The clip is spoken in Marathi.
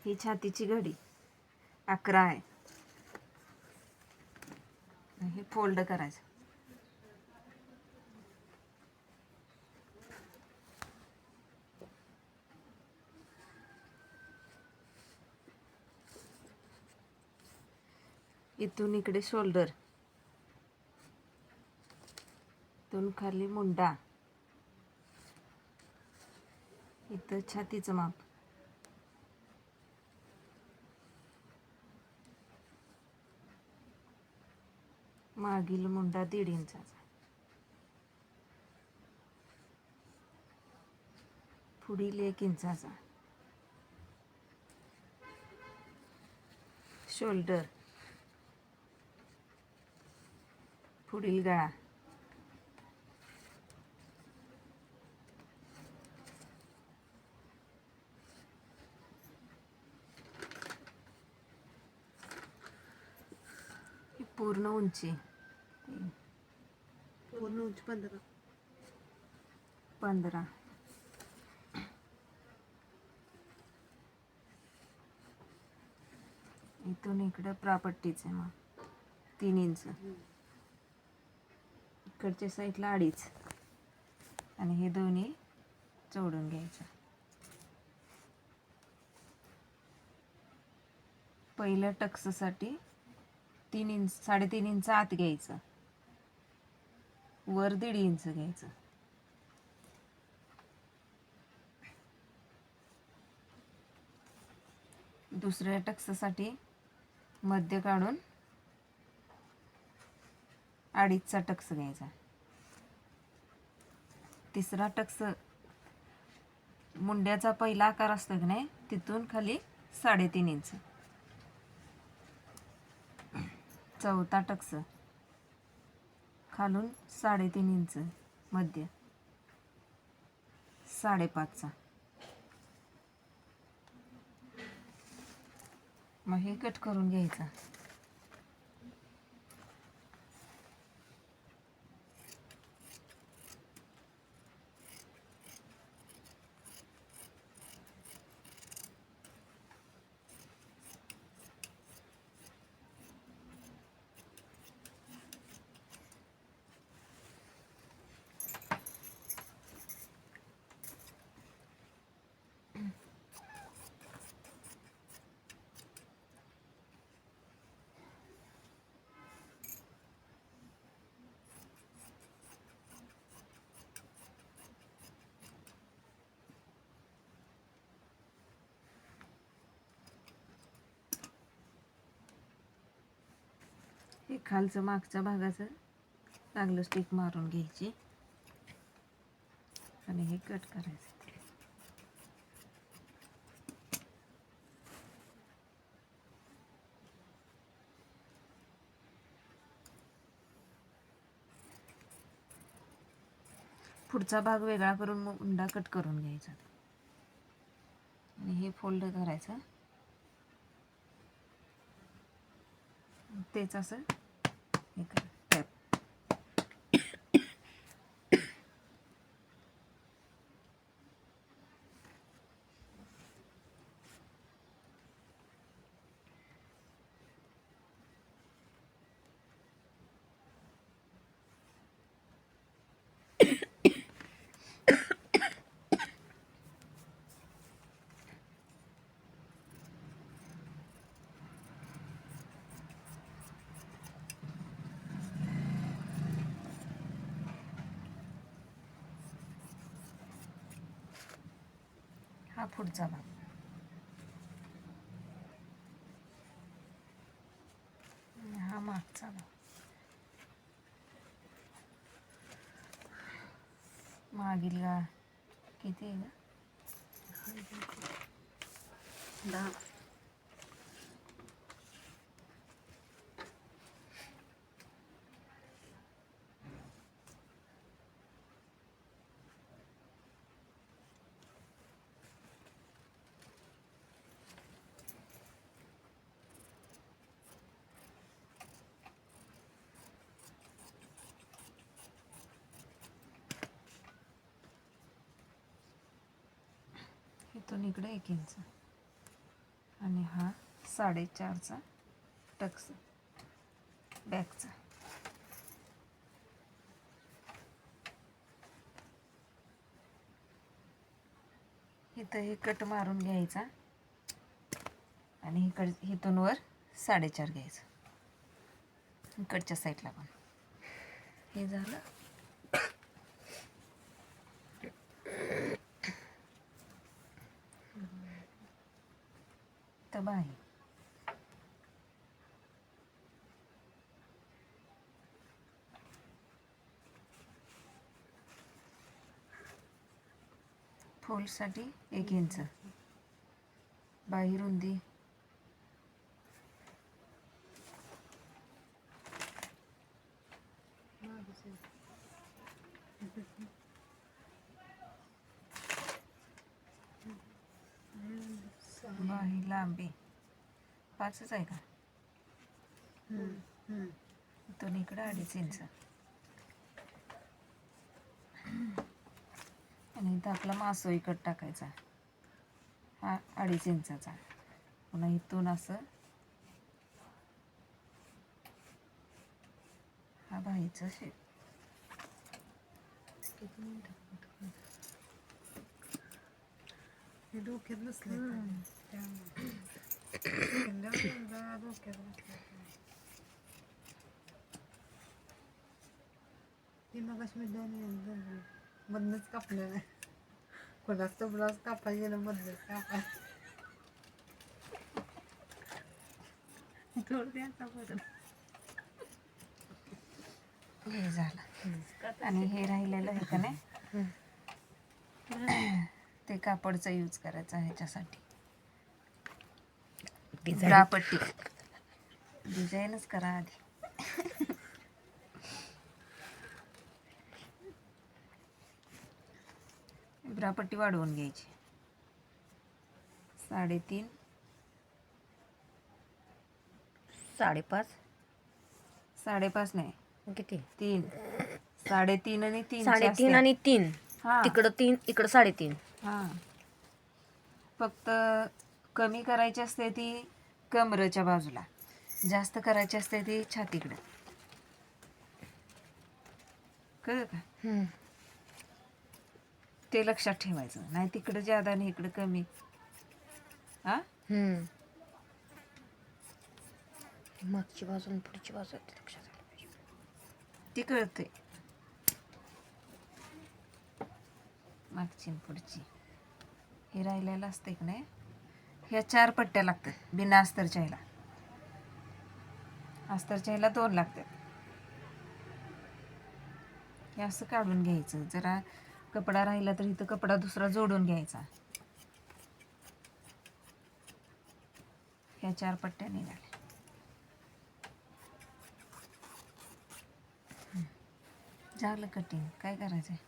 ही छातीची घडी 11 आहे. हे फोल्ड करायचं. इथून इकडे शोल्डर, इथून खाली मुंडा, इथं छातीचं माप, मागील मुंडा 1.5 इंचाचा, पुढील 1 इंचाचा, शोल्डर, पुढील गळा, पूर्ण उंची 15. इथून इकडं प्रापट्टीचे मग 3 इंच, इकडच्या साईडला 2.5 आणि हे दोन्ही जोडून घ्यायचं. पहिल्या टक्ससाठी 3 इंच 3.5 इंच आत घ्यायचं, वर 1.5 इंच घ्यायचं. दुसऱ्या टक्ससाठी मध्य काढून 2.5चा टक्स घ्यायचा. तिसरा टक्स मुंड्याचा पहिला आकार असतो की नाही, तिथून खाली 3.5 इंच. चौथा टक्स खालून 3.5 इंच मध्य, 5.5चा. मग हे कट करून घ्यायचं. हे खालचं मागच्या भागाचं चांगलं स्टिक मारून घ्यायची आणि हे कट करायचं. पुढचा भाग वेगळा करून मुंडा कट करून घ्यायचा आणि हे फोल्ड करायचं. तेच असं हे करा टॅप. हा पुढचा भाग. हा मागचा भाग. मागील गळा किती आहे ना, 10. इथून इकडे 1 इंच. आणि हा 4.5चा टक्स बॅकचा. इथं हे कट मारून घ्यायचा आणि इथून वर 4.5 घ्यायचं. इकडच्या साईडला पण हे झालं. तर बाही फोल्डसाठी 1 इंच बाही रुंदी बाही लांबी 5च आहे का? इथून इकडं 2.5 इंच आणि इथं आपला मासोळी कट टाकायचा. हा 2.5 इंचाचा. पुन्हा इथून असं हा बाहीचा शेप. हे डोक्यात बसले ते मग मधनच कापलं नाही. कोणाच तो ब्लाउज कापायला गेलं मधनच कापाय हे झालं. आणि हे राहिलेलं आहे का नाही, ते कापडचा यूज करायचा ह्याच्यासाठी. ब्रापट्टी डिझाईनच करा आधी. ब्रापट्टी वाढवून घ्यायची. 3.5 5.5 5.5 नाही, किती? 3 3.5 आणि 3 3.5 आणि 3. हा तिकडं 3 इकडं 3.5. हा. फक्त कमी करायची असते ती कमरेच्या बाजूला, जास्त करायची असते ती छातीकडे. कळलं का? ते लक्षात ठेवायचं. नाही तिकडं ज्यादा आणि इकडं कमी. हा, मागची बाजू आणि पुढची बाजू आहे ते लक्षात आलं पाहिजे. ती कळते. मागची आणि पुढची हे राहिलेलं असते की नाही, ह्या 4 पट्ट्या लागतात बिना अस्तरच्या ह्याला. अस्तरच्या ह्याला 2 लागतात. हे असं काढून घ्यायचं. जरा कपडा राहिला तर इथं कपडा दुसरा जोडून घ्यायचा. ह्या 4 पट्ट्या निघाल्या. झालं कटिंग. काय करायचं आहे?